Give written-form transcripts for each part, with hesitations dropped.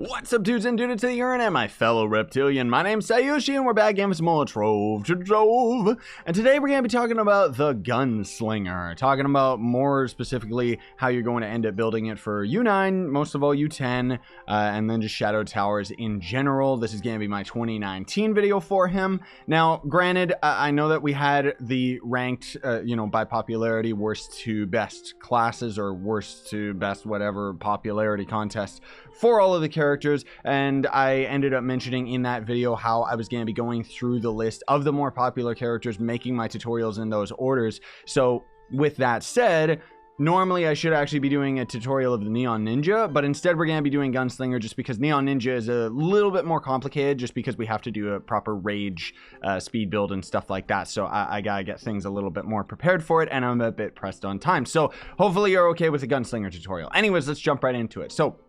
What's up, dudes and dudes to the internet, my fellow reptilian? My name's Scyushi, and we're back again with some more Trove to Trove. And today we're going to be talking about the Gunslinger. Talking about more specifically how you're going to end up building it for U9, most of all U10, and then just Shadow Towers in general. This is going to be my 2019 video for him. Now, granted, I know that we had the ranked, by popularity, worst to best classes, or worst to best whatever popularity contest for all of the characters, and I ended up mentioning in that video how I was going to be going through the list of the more popular characters, making my tutorials in those orders. So with that said, normally I should actually be doing a tutorial of the Neon Ninja, but instead we're going to be doing Gunslinger just because Neon Ninja is a little bit more complicated, just because we have to do a proper rage speed build and stuff like that. So I gotta get things a little bit more prepared for it, and I'm a bit pressed on time. So hopefully you're okay with the Gunslinger tutorial. Anyways, let's jump right into it. So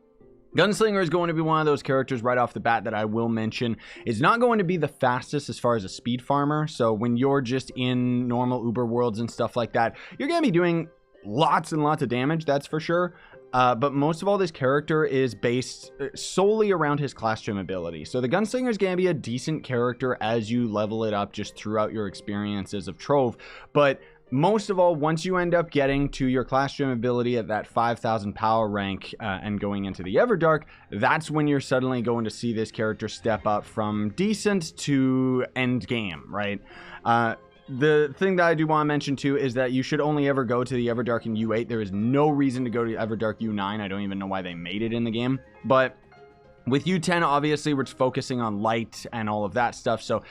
Gunslinger is going to be one of those characters right off the bat that I will mention is not going to be the fastest as far as a speed farmer. So when you're just in normal Uber worlds and stuff like that, you're going to be doing lots and lots of damage, that's for sure. But most of all, this character is based solely around his class gem ability. So the Gunslinger is going to be a decent character as you level it up just throughout your experiences of Trove. But most of all, once you end up getting to your class gem ability at that 5,000 power rank and going into the Everdark, that's when you're suddenly going to see this character step up from decent to end game, right? The thing that I do want to mention too is that you should only ever go to the Everdark in U8. There is no reason to go to Everdark U9. I don't even know why they made it in the game, but with U10, obviously, we're focusing on light and all of that stuff. So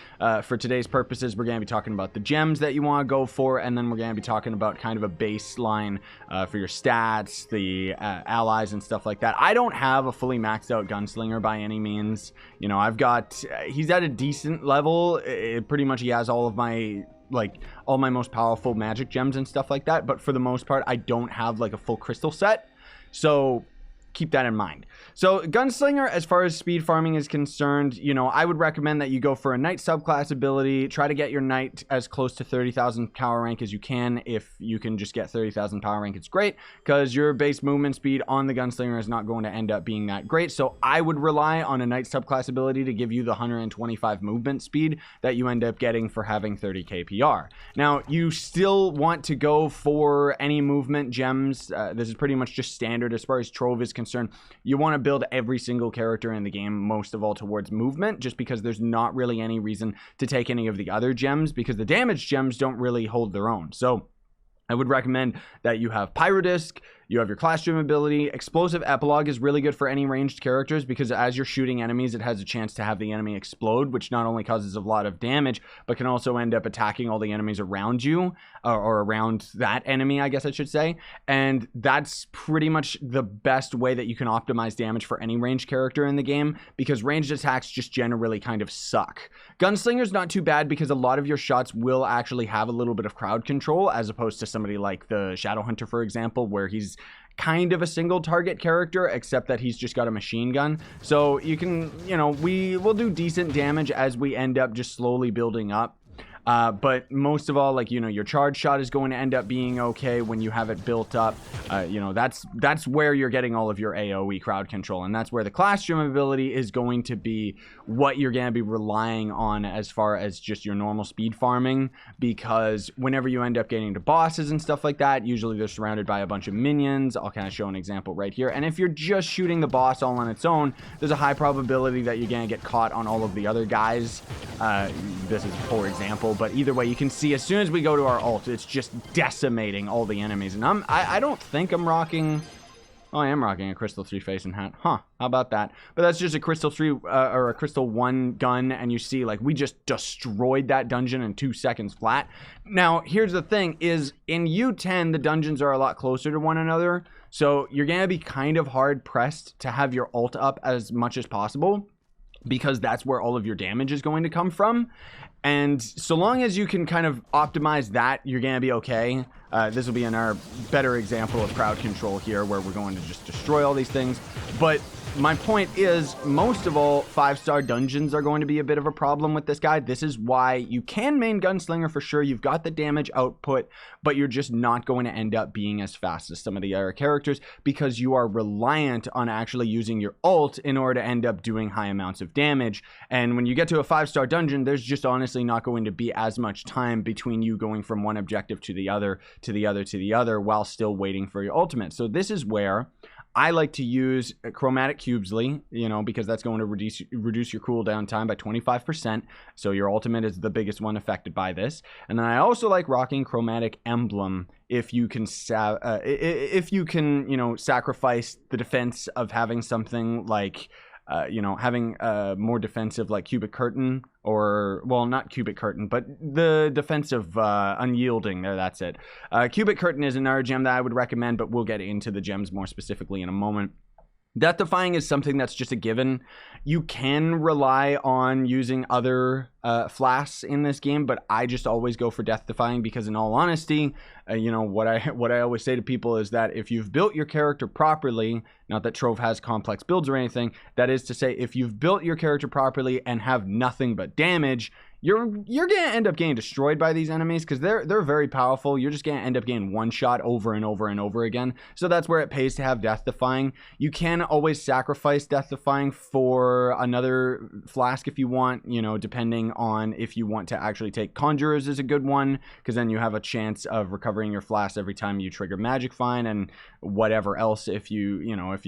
for today's purposes, we're going to be talking about the gems that you want to go for, and then we're going to be talking about kind of a baseline for your stats, the allies and stuff like that. I don't have a fully maxed out Gunslinger by any means. You know, I've got, he's at a decent level. Pretty much he has all of my, all my most powerful magic gems and stuff like that. But for the most part, I don't have like a full crystal set. So keep that in mind. So Gunslinger, as far as speed farming is concerned, you know, I would recommend that you go for a Knight subclass ability. Try to get your Knight as close to 30,000 power rank as you can. If you can just get 30,000 power rank, it's great, because your base movement speed on the Gunslinger is not going to end up being that great. So I would rely on a Knight subclass ability to give you the 125 movement speed that you end up getting for having 30 KPR. Now, you still want to go for any movement gems. This is pretty much just standard as far as Trove is concerned. You want to build every single character in the game, most of all towards movement, just because there's not really any reason to take any of the other gems, because the damage gems don't really hold their own. So I would recommend that you have Pyrodisc, you have your class gem ability. Explosive Epilogue is really good for any ranged characters, because as you're shooting enemies, it has a chance to have the enemy explode, which not only causes a lot of damage, but can also end up attacking all the enemies around you, or around that enemy, I guess I should say. And that's pretty much the best way that you can optimize damage for any ranged character in the game, because ranged attacks just generally kind of suck. Gunslinger's not too bad, because a lot of your shots will actually have a little bit of crowd control, as opposed to somebody like the Shadowhunter, for example, where he's kind of a single target character, except that he's just got a machine gun. So you can, we will do decent damage as we end up just slowly building up. But most of all, your charge shot is going to end up being okay when you have it built up. That's where you're getting all of your AoE crowd control, and that's where the class gem ability is going to be what you're going to be relying on as far as just your normal speed farming, because whenever you end up getting to bosses and stuff like that, usually they're surrounded by a bunch of minions. I'll kind of show an example right here. And if you're just shooting the boss all on its own, there's a high probability that you're going to get caught on all of the other guys. This is a poor example, but either way, you can see as soon as we go to our ult, it's just decimating all the enemies. And I don't think I'm rocking. Oh, I am rocking a Crystal 3 face and hat. Huh, how about that? But that's just a Crystal 3 or a Crystal 1 gun, and you see, we just destroyed that dungeon in 2 seconds flat. Now, here's the thing, is in U10, the dungeons are a lot closer to one another, so you're going to be kind of hard-pressed to have your ult up as much as possible, because that's where all of your damage is going to come from. And so long as you can kind of optimize that, you're going to be okay. This will be in our better example of crowd control here, where we're going to just destroy all these things. But my point is, most of all, 5-star dungeons are going to be a bit of a problem with this guy. This is why you can main Gunslinger for sure. You've got the damage output, but you're just not going to end up being as fast as some of the other characters because you are reliant on actually using your ult in order to end up doing high amounts of damage. And when you get to a 5-star dungeon, there's just honestly not going to be as much time between you going from one objective to the other, to the other, to the other, while still waiting for your ultimate. So this is where I like to use Chromatic Cubesley, you know, because that's going to reduce your cooldown time by 25%. So your ultimate is the biggest one affected by this. And then I also like rocking Chromatic Emblem if you can, you know, sacrifice the defense of having something like, you know, having more defensive like Cubic Curtain, or, well, not Cubic Curtain, but the defensive Unyielding there, that's it. Cubic Curtain is another gem that I would recommend, but we'll get into the gems more specifically in a moment. Death Defying is something that's just a given. You can rely on using other flasks in this game, but I just always go for Death Defying because, in all honesty, you know, what I always say to people is that if you've built your character properly, not that Trove has complex builds or anything, that is to say, if you've built your character properly and have nothing but damage, you're gonna end up getting destroyed by these enemies because they're very powerful. You're just gonna end up getting one shot over and over and over again. So that's where it pays to have Death Defying. You can always sacrifice Death Defying for another flask if you want, you know, depending on if you want to actually take Conjurers is a good one, because then you have a chance of recovering your flask every time you trigger Magic Find, and whatever else. If you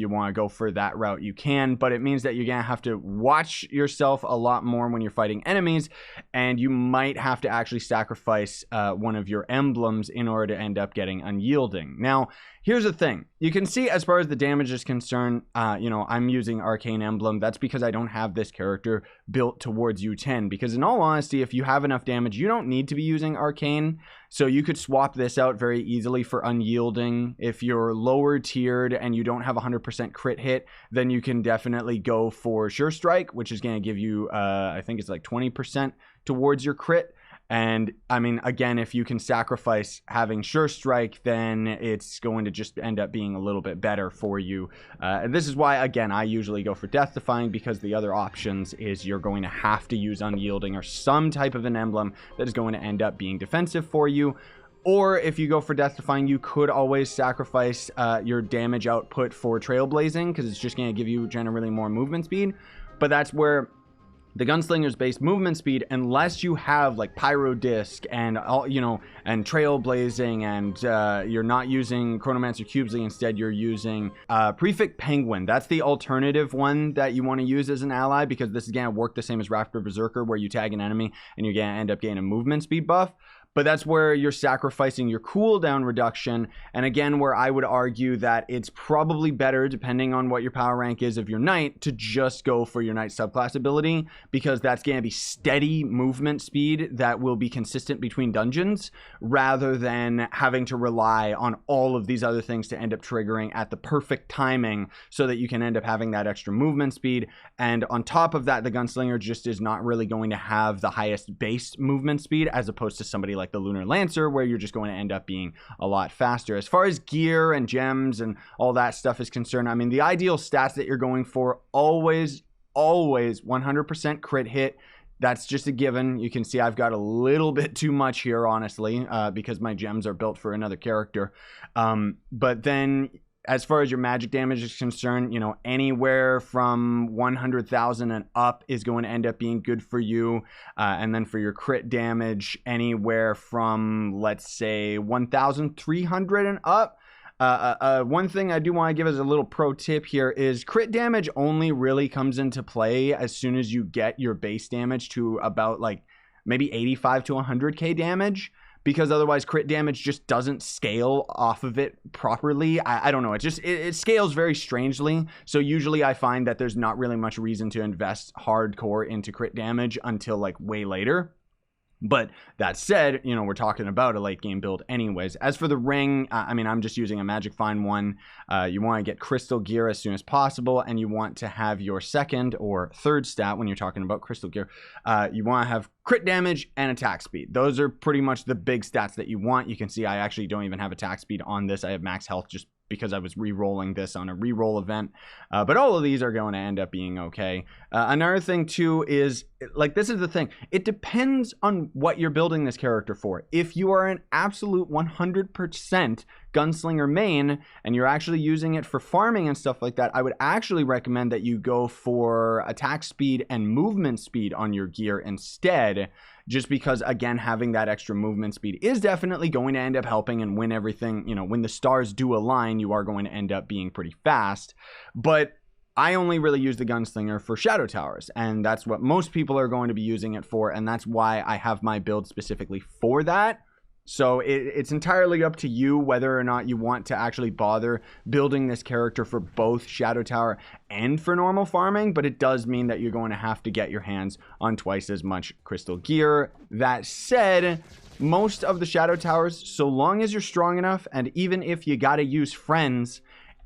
want to go for that route, you can, but it means that you're gonna have to watch yourself a lot more when you're fighting enemies, and you might have to actually sacrifice one of your emblems in order to end up getting Unyielding. Now, here's the thing. You can see, as far as the damage is concerned, you know, I'm using Arcane Emblem. That's because I don't have this character built towards U10, because in all honesty, if you have enough damage, you don't need to be using Arcane. So you could swap this out very easily for Unyielding. If you're lower tiered and you don't have 100% crit hit, then you can definitely go for Sure Strike, which is going to give you, I think it's like 20% towards your crit. And I mean, again, if you can sacrifice having Sure Strike, then it's going to just end up being a little bit better for you. And this is why, again, I usually go for Death Defying, because the other options is you're going to have to use Unyielding or some type of an emblem that is going to end up being defensive for you. Or if you go for Death Defying, you could always sacrifice your damage output for Trailblazing, because it's just going to give you generally more movement speed. But that's where the Gunslinger's base movement speed, unless you have like Pyro Disc and all, you know, and Trailblazing, and you're not using Chronomancer Cubesley, instead you're using Prefect Penguin. That's the alternative one that you want to use as an ally, because this is going to work the same as Raptor Berserker, where you tag an enemy and you're going to end up getting a movement speed buff. But that's where you're sacrificing your cooldown reduction. And again, where I would argue that it's probably better, depending on what your power rank is of your knight, to just go for your knight subclass ability, because that's going to be steady movement speed that will be consistent between dungeons, rather than having to rely on all of these other things to end up triggering at the perfect timing, so that you can end up having that extra movement speed. And on top of that, the Gunslinger just is not really going to have the highest base movement speed, as opposed to somebody like the Lunar Lancer, where you're just going to end up being a lot faster. As far as gear and gems and all that stuff is concerned, I mean, the ideal stats that you're going for, always 100% crit hit. That's just a given. You can see I've got a little bit too much here, honestly, because my gems are built for another character. But then, as far as your magic damage is concerned, you know, anywhere from 100,000 and up is going to end up being good for you. And then for your crit damage, anywhere from, let's say, 1,300 and up. One thing I do want to give as a little pro tip here is crit damage only really comes into play as soon as you get your base damage to about like maybe 85 to 100k damage. Because otherwise crit damage just doesn't scale off of it properly. I don't know, it scales very strangely. So usually I find that there's not really much reason to invest hardcore into crit damage until like way later. But that said, you know, we're talking about a late game build anyways. As for the ring, I mean, I'm just using a Magic Find one. You want to get Crystal Gear as soon as possible, and you want to have your second or third stat when you're talking about Crystal Gear. You want to have crit damage and attack speed. Those are pretty much the big stats that you want. You can see I actually don't even have attack speed on this. I have max health just because I was re-rolling this on a re-roll event. But all of these are going to end up being okay. Another thing too is, like, this is the thing. It depends on what you're building this character for. If you are an absolute 100% gunslinger main and you're actually using it for farming and stuff like that, I would actually recommend that you go for attack speed and movement speed on your gear instead, just because, again, having that extra movement speed is definitely going to end up helping, and when everything, you know, when the stars do align, you are going to end up being pretty fast. But I only really use the gunslinger for shadow towers, and that's what most people are going to be using it for, and that's why I have my build specifically for that. So it's entirely up to you whether or not you want to actually bother building this character for both Shadow Tower and for normal farming, but it does mean that you're going to have to get your hands on twice as much crystal gear. That said, most of the Shadow Towers, so long as you're strong enough, and even if you gotta use friends,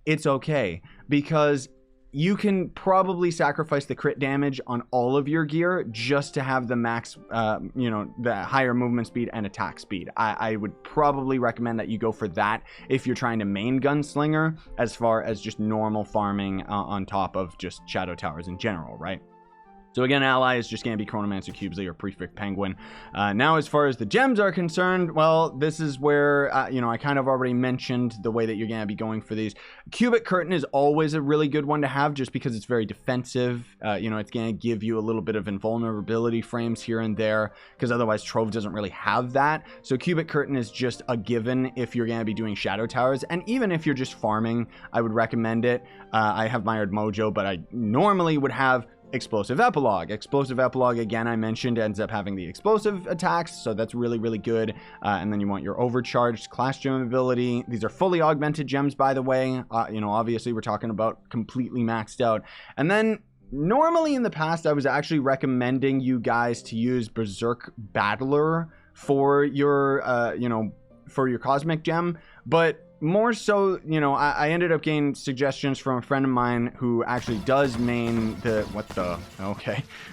it's okay, because you can probably sacrifice the crit damage on all of your gear just to have the max, you know, the higher movement speed and attack speed. I would probably recommend that you go for that if you're trying to main gunslinger, as far as just normal farming on top of just shadow towers in general, right? So again, ally is just going to be Chronomancer, Cubesley, or Prefect Penguin. Now, as far as the gems are concerned, well, this is where, you know, I kind of already mentioned the way that you're going to be going for these. Cubic Curtain is always a really good one to have, just because it's very defensive. You know, it's going to give you a little bit of invulnerability frames here and there, because otherwise Trove doesn't really have that. So Cubic Curtain is just a given if you're going to be doing Shadow Towers, and even if you're just farming, I would recommend it. I have Mired Mojo, but I normally would have Explosive Epilogue. Explosive Epilogue, again, I mentioned, ends up having the explosive attacks, so that's really, really good. And then you want your overcharged class gem ability. These are fully augmented gems, by the way. You know, obviously we're talking about completely maxed out. And then normally in the past, I was actually recommending you guys to use Berserk Battler for your, you know, for your Cosmic Gem, but more so, you know, I ended up getting suggestions from a friend of mine who actually does main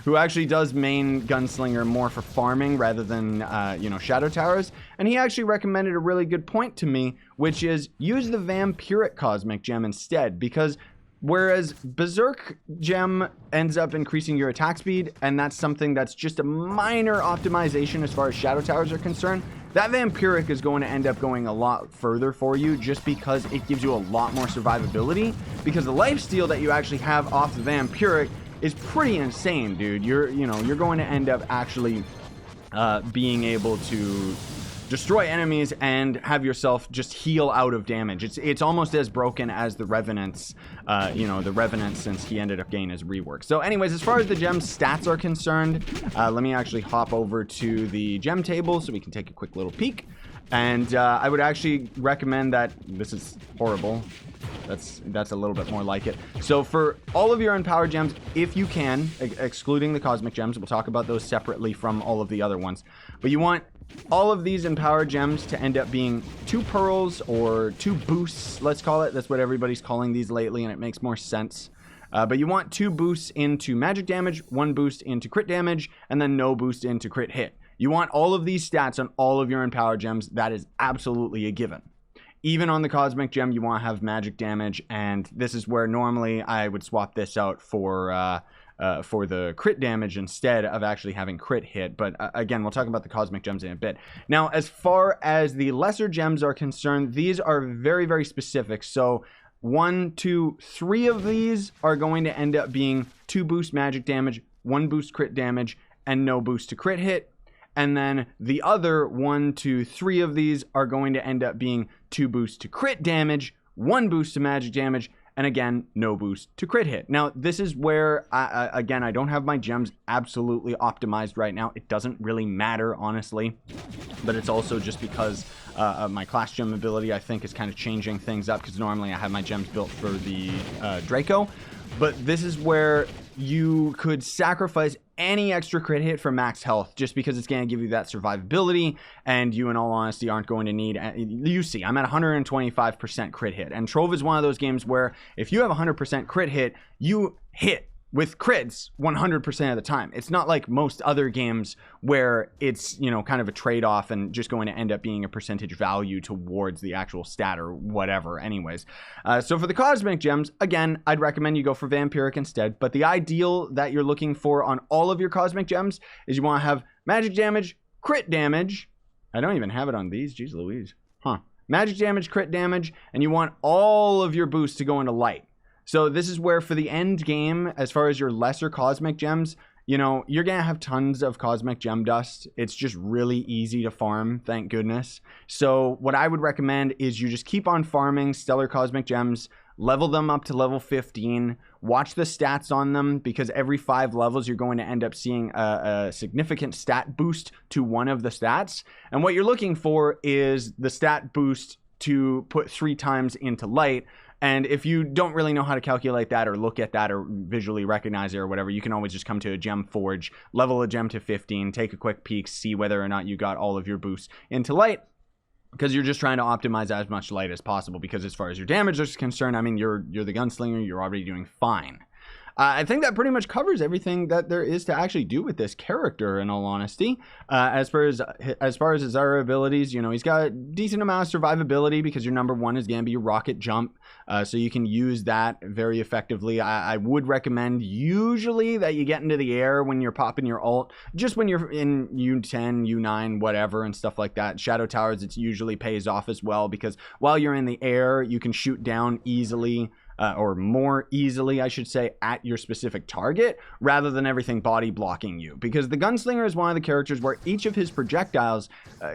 who actually does main Gunslinger more for farming rather than, you know, Shadow Towers. And he actually recommended a really good point to me, which is use the Vampiric Cosmic Gem instead, because whereas Berserk Gem ends up increasing your attack speed, and that's something that's just a minor optimization as far as Shadow Towers are concerned, that Vampiric is going to end up going a lot further for you, just because it gives you a lot more survivability, because the lifesteal that you actually have off the Vampiric is pretty insane, dude. You're going to end up actually being able to destroy enemies and have yourself just heal out of damage. It's almost as broken as the Revenant's, you know, the Revenant, since he ended up getting his rework. So anyways, as far as the gem stats are concerned, let me actually hop over to the gem table so we can take a quick little peek. And I would actually recommend that, this is horrible, that's a little bit more like it. So for all of your empowered gems, if you can, excluding the cosmic gems, we'll talk about those separately from all of the other ones, but you want all of these empowered gems to end up being 2 pearls or 2 boosts, let's call it. That's what everybody's calling these lately, and it makes more sense. But you want 2 boosts into magic damage, 1 boost into crit damage, and then no boost into crit hit. You want all of these stats on all of your empowered gems. That is absolutely a given. Even on the cosmic gem, you want to have magic damage, and this is where normally I would swap this out for the crit damage instead of actually having crit hit. But again, we'll talk about the cosmic gems in a bit. Now, as far as the lesser gems are concerned, these are very, very specific. So 1, 2, 3 of these are going to end up being 2 boost magic damage, 1 boost crit damage, and no boost to crit hit. And then the other 1, 2, 3 of these are going to end up being 2 boosts to crit damage, 1 boost to magic damage, and again, no boost to crit hit. Now, this is where, again, I don't have my gems absolutely optimized right now. It doesn't really matter, honestly. But it's also just because my class gem ability, I think, is kind of changing things up, because normally I have my gems built for the Draco. But this is where you could sacrifice any extra crit hit for max health, just because it's going to give you that survivability, and you, in all honesty, aren't going to need... You see, I'm at 125% crit hit, and Trove is one of those games where if you have 100% crit hit, you hit with crits 100% of the time. It's not like most other games where it's, you know, kind of a trade-off and just going to end up being a percentage value towards the actual stat or whatever anyways. So for the cosmic gems, again, I'd recommend you go for vampiric instead, but the ideal that you're looking for on all of your cosmic gems is you want to have magic damage, crit damage. I don't even have it on these, jeez Louise. Magic damage, crit damage, and you want all of your boosts to go into light. So this is where for the end game, as far as your lesser cosmic gems, you know, you're going to have tons of cosmic gem dust. It's just really easy to farm, thank goodness. So what I would recommend is you just keep on farming stellar cosmic gems, level them up to level 15, watch the stats on them, because every 5 levels you're going to end up seeing a significant stat boost to one of the stats. And what you're looking for is the stat boost to put 3 times into light. And if you don't really know how to calculate that or look at that or visually recognize it or whatever, you can always just come to a gem forge, level a gem to 15, take a quick peek, see whether or not you got all of your boosts into light, because you're just trying to optimize as much light as possible, because as far as your damage is concerned, I mean, you're the gunslinger, you're already doing fine. I think that pretty much covers everything that there is to actually do with this character, in all honesty. As far as his other abilities, you know, he's got a decent amount of survivability, because your number 1 is going to be your rocket jump. So you can use that very effectively. I would recommend usually that you get into the air when you're popping your ult, just when you're in U10, U9, whatever, and stuff like that. Shadow Towers, it usually pays off as well, because while you're in the air, you can shoot down easily. Or more easily, I should say, at your specific target, rather than everything body blocking you. Because the Gunslinger is one of the characters where each of his projectiles,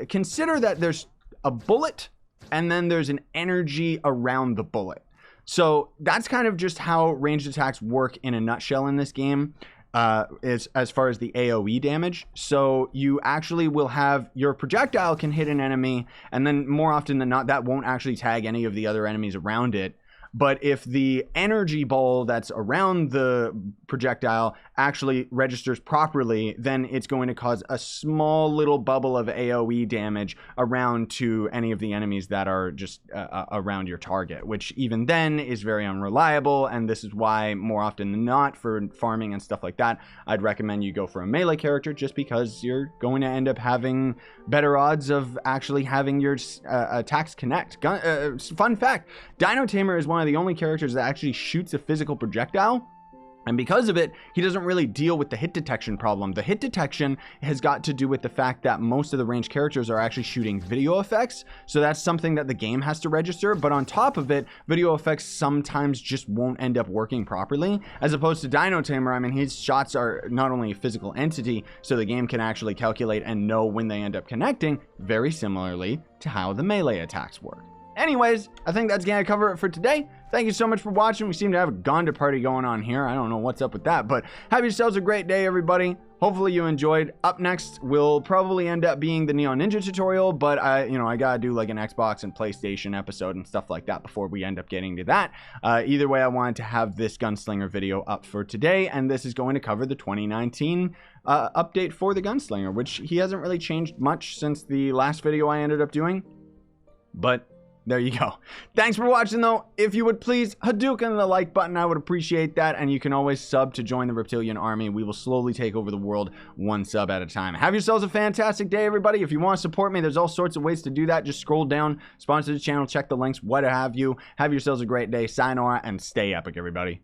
consider that there's a bullet, and then there's an energy around the bullet. So that's kind of just how ranged attacks work in a nutshell in this game. As far as the AoE damage. So you actually will have your projectile can hit an enemy, and then more often than not, that won't actually tag any of the other enemies around it. But if the energy ball that's around the projectile actually registers properly, then it's going to cause a small little bubble of AoE damage around to any of the enemies that are just around your target, which even then is very unreliable. And this is why more often than not, for farming and stuff like that, I'd recommend you go for a melee character, just because you're going to end up having better odds of actually having your attacks connect. Fun fact, Dino Tamer is one of the only characters that actually shoots a physical projectile, and because of it, he doesn't really deal with the hit detection problem. The hit detection has got to do with the fact that most of the ranged characters are actually shooting video effects, so that's something that the game has to register. But on top of it, video effects sometimes just won't end up working properly, as opposed to Dino Tamer. I mean, his shots are not only a physical entity, so the game can actually calculate and know when they end up connecting, very similarly to how the melee attacks work. Anyways, I think that's gonna cover it for today. Thank you so much for watching. We seem to have a Gonda party going on here. I don't know what's up with that, but have yourselves a great day, everybody. Hopefully you enjoyed. Up next will probably end up being the Neon Ninja tutorial, but I gotta do like an Xbox and PlayStation episode and stuff like that before we end up getting to that. Either way, I wanted to have this Gunslinger video up for today, and this is going to cover the 2019 update for the Gunslinger, which he hasn't really changed much since the last video I ended up doing, but there you go. Thanks for watching, though. If you would please Hadouken the like button, I would appreciate that. And you can always sub to join the Reptilian Army. We will slowly take over the world, 1 sub at a time. Have yourselves a fantastic day, everybody. If you want to support me, there's all sorts of ways to do that. Just scroll down, sponsor the channel, check the links, what have you. Have yourselves a great day. Sayonara, and stay epic, everybody.